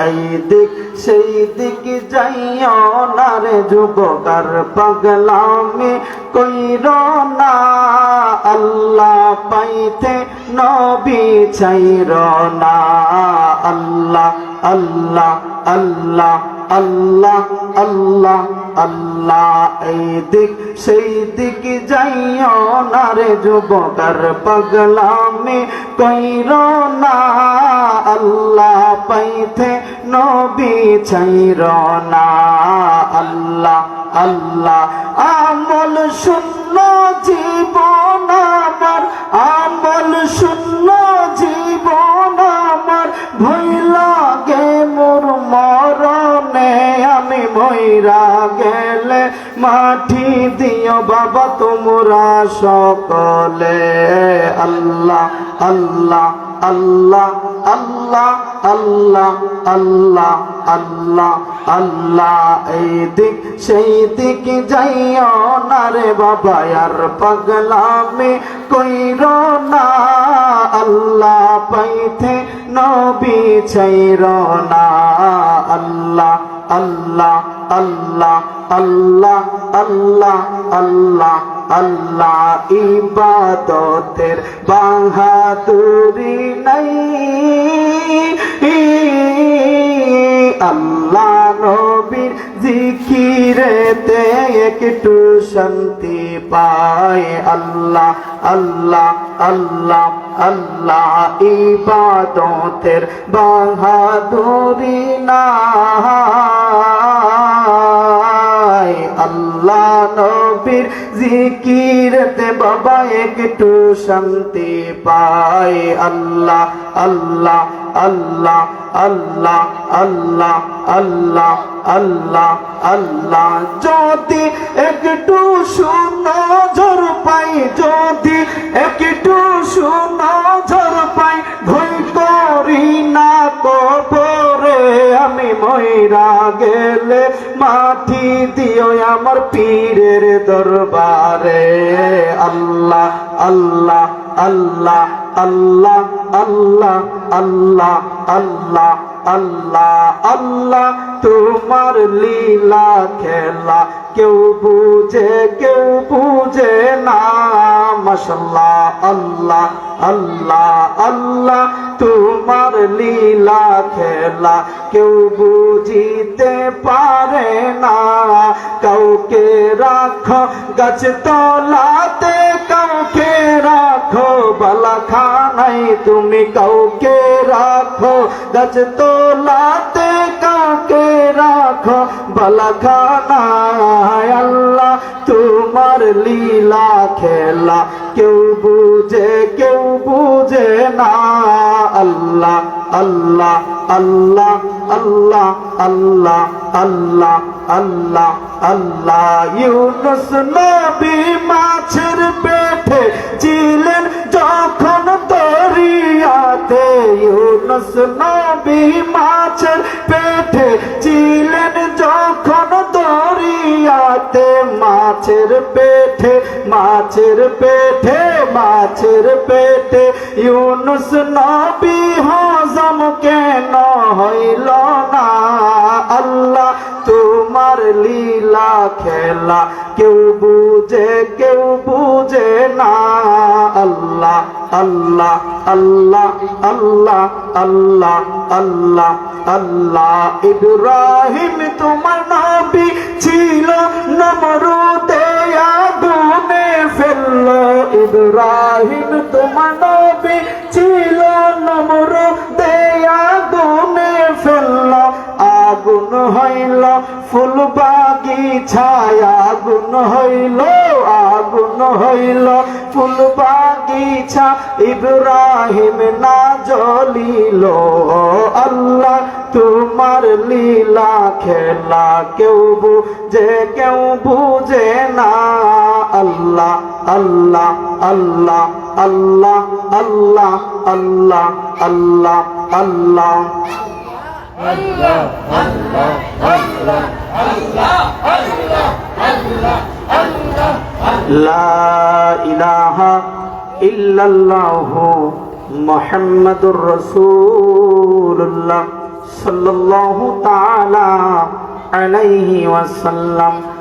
এই দিক সেই দিক যাইও না রে যুবক আর পাগলামি কইরো না আল্লাহ পাইতে নবী চাইরো না আল্লাহ আল্লাহ আল্লাহ আল্লাহ আল্লাহ আল্লাহ এই দিক সেই দিক যাইও না রে যুবক আর পাগলামি কইরো না আল্লাহ পাইতে নবী চাইরো না আল্লাহ আল্লাহ আমল শূন্য জীবন আমার আমল শূন্য জীবন আমার ভয় লাগে মোর মরণে আমি মইরা গেলে মাটি দিও বাবা তোমরা সকলে আল্লাহ আল্লাহ আল্লাহ আল্লাহ আল্লাহ আল্লাহ আল্লাহ আল্লাহ এই দিক সেই দিক যাইও না রে বাবা আর পাগলামি কইরো না আল্লাহ পাইতে নবী চাইরো না আল্লাহ আল্লাহ আল্লাহ আল্লাহ আল্লাহ আল্লাহ আল্লাহ ইবাদতের বাহাদুরি নাই আল্লাহ নবীর জিকিরেতে একটু শান্তি পায় আল্লাহ আল্লাহ আল্লাহ আল্লাহ ইবাদতের বাহাদুরি নাই আল্লাহ নবীর জিকিরতে বাবা একটু শান্তি পায় আল্লাহ আল্লাহ আল্লাহ আল্লাহ আল্লাহ আল্লাহ আল্লাহ আল্লাহ যদি একটু সুনজর পাই যদি একটু সুনজর পাই ভয় করি না কবরে আমি মইরা গেলে মাটি দিও আমার পীরের দরবারে আল্লাহ আল্লাহ আল্লাহ আল্লাহ আল্লাহ আল্লাহ আল্লাহ আল্লাহ আল্লাহ তোমার লীলা খেলা কেউ বুঝে না মাশাআল্লাহ আল্লাহ আল্লাহ আল্লাহ তোমার লীলা খেলা কেউ বুঝিতে পারে না কাউকে রাখো গাছ তলাতে কাউকে রাখো বালাখানায় তুমি কাউকে রাখো গাছ তলাতে কাউকে রাখো বালাখানায় আল্লাহ তোমার লীলা খেলা কেউ বুঝে না আল্লাহ আল্লাহ আল্লাহ আল্লাহ আল্লাহ আল্লাহ আল্লাহ আল্লাহ ইউনুস নবী মাছের পেটে ছিলেন যখন দরিয়াতে ইউনুস নবী মাছের পেটে ছিলেন যখন দরিয়াতে মাছের পেটে ইউনুস নবী হজম কেন হইল না আল্লাহ তোমার লীলা খেলা কেউ বুঝে না আল্লাহ আল্লাহ আল্লাহ আল্লাহ আল্লাহ আল্লাহ আল্লাহ ইব্রাহিম তোমার নবী ছিল নমরুদে আগুনে ফেললো ইব্রাহিম তোমার নবী ছিল নমরুদে আগুনে ফেললো আগুন হইল ফুল বাগিচায় আগুন হইল ফুল বাগিচা ইব্রাহিম না জ্বলিল আল্লাহ তোমার লীলা খেলা কেউ বুঝে না আল্লাহ আল্লাহ আল্লাহ আল্লাহ আল্লাহ আল্লাহ আল্লাহ আল্লাহ আল্লাহ আল্লাহ আল্লাহ আল্লাহ আল্লাহ আল্লাহ আল্লাহ লা ইলাহা ইল্লাল্লাহু মুহাম্মাদুর রাসূলুল্লাহ সাল্লাল্লাহু তাআলা আলাইহি ওয়াসাল্লাম।